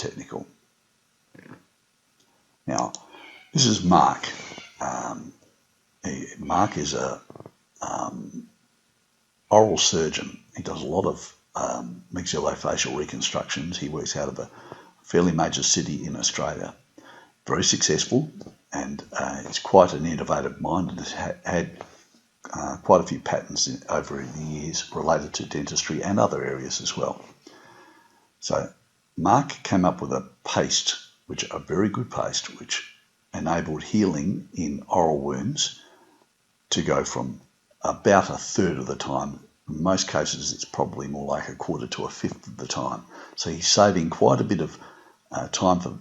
technical. Now, this is Mark. Mark is a oral surgeon. He does a lot of maxillofacial reconstructions. He works out of a fairly major city in Australia. Very successful, and he's quite an innovative mind and has had quite a few patents over the years related to dentistry and other areas as well. So Mark came up with a paste, a very good paste, which enabled healing in oral wounds to go from about a third of the time. In most cases, it's probably more like a quarter to a fifth of the time. So he's saving quite a bit of time for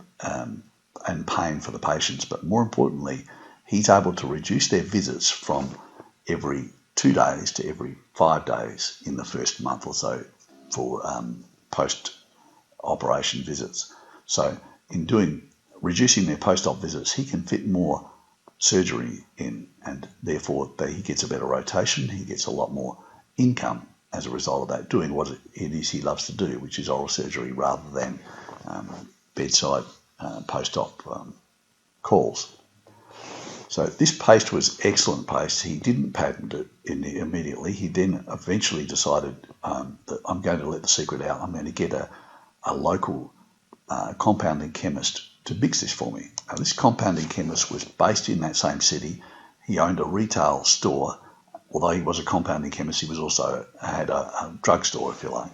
and pain for the patients, but more importantly, he's able to reduce their visits from every 2 days to every 5 days in the first month or so for post-operation visits. So in reducing their post-op visits, he can fit more surgery in, and therefore he gets a better rotation. He gets a lot more income as a result of that, doing what it is he loves to do, which is oral surgery rather than bedside post-op calls. So this paste was excellent paste. He didn't patent it immediately. He then eventually decided that I'm going to let the secret out. I'm going to get a local compounding chemist to mix this for me. Now, this compounding chemist was based in that same city. He owned a retail store. Although he was a compounding chemist, he was also had a drugstore, if you like.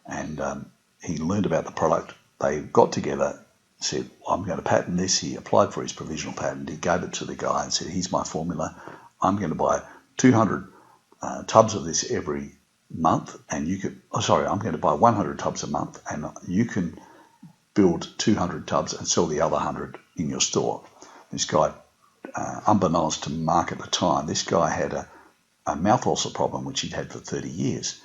And he learned about the product. They got together, said, I'm going to patent this. He applied for his provisional patent. He gave it to the guy and said, here's my formula. I'm going to buy 200 tubs of this every month, and I'm going to buy 100 tubs a month, and you can build 200 tubs and sell the other 100 in your store. This guy, unbeknownst to Mark at the time, this guy had a mouth ulcer problem which he'd had for 30 years.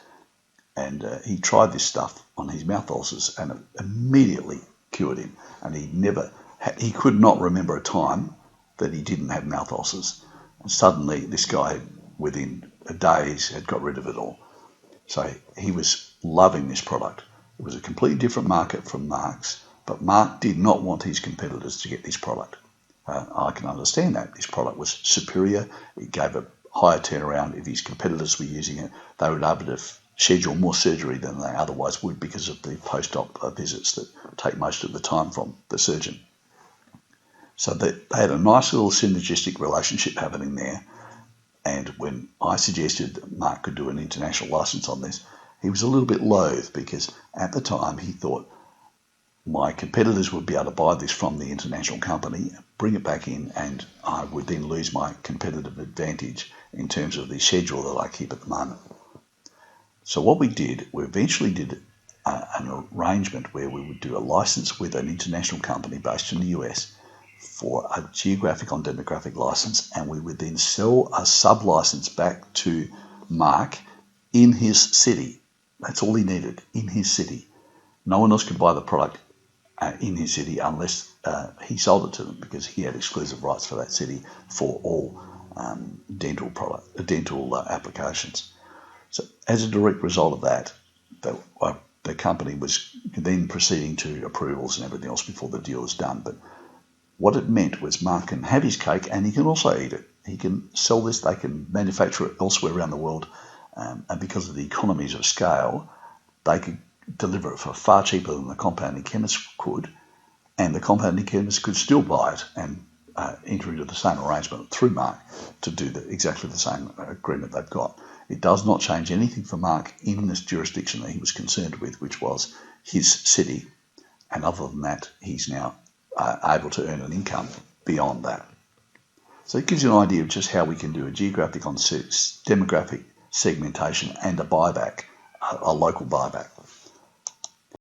And he tried this stuff on his mouth ulcers, and it immediately cured him. And he could not remember a time that he didn't have mouth ulcers. And suddenly this guy, within days, had got rid of it all. So he was loving this product. It was a completely different market from Mark's, but Mark did not want his competitors to get this product. I can understand that. This product was superior. It gave a higher turnaround. If his competitors were using it, they would be able to schedule more surgery than they otherwise would because of the post-op visits that take most of the time from the surgeon. So they had a nice little synergistic relationship happening there. And when I suggested that Mark could do an international license on this, he was a little bit loath because at the time he thought my competitors would be able to buy this from the international company, bring it back in, and I would then lose my competitive advantage in terms of the schedule that I keep at the moment. So what we eventually did an arrangement where we would do a license with an international company based in the US for a geographic on demographic license, and we would then sell a sub-license back to Mark in his city. That's all he needed, in his city. No one else could buy the product in his city unless he sold it to them, because he had exclusive rights for that city for all dental applications. So as a direct result of that, the company was then proceeding to approvals and everything else before the deal was done. But what it meant was Mark can have his cake and he can also eat it. He can sell this, they can manufacture it elsewhere around the world, and because of the economies of scale, they could deliver it for far cheaper than the compounding chemist could, and the compounding chemist could still buy it and enter into the same arrangement through Mark to do exactly the same agreement they've got. It does not change anything for Mark in this jurisdiction that he was concerned with, which was his city, and other than that, he's now able to earn an income beyond that. So it gives you an idea of just how we can do a geographic on demographic segmentation and a buyback, a local buyback.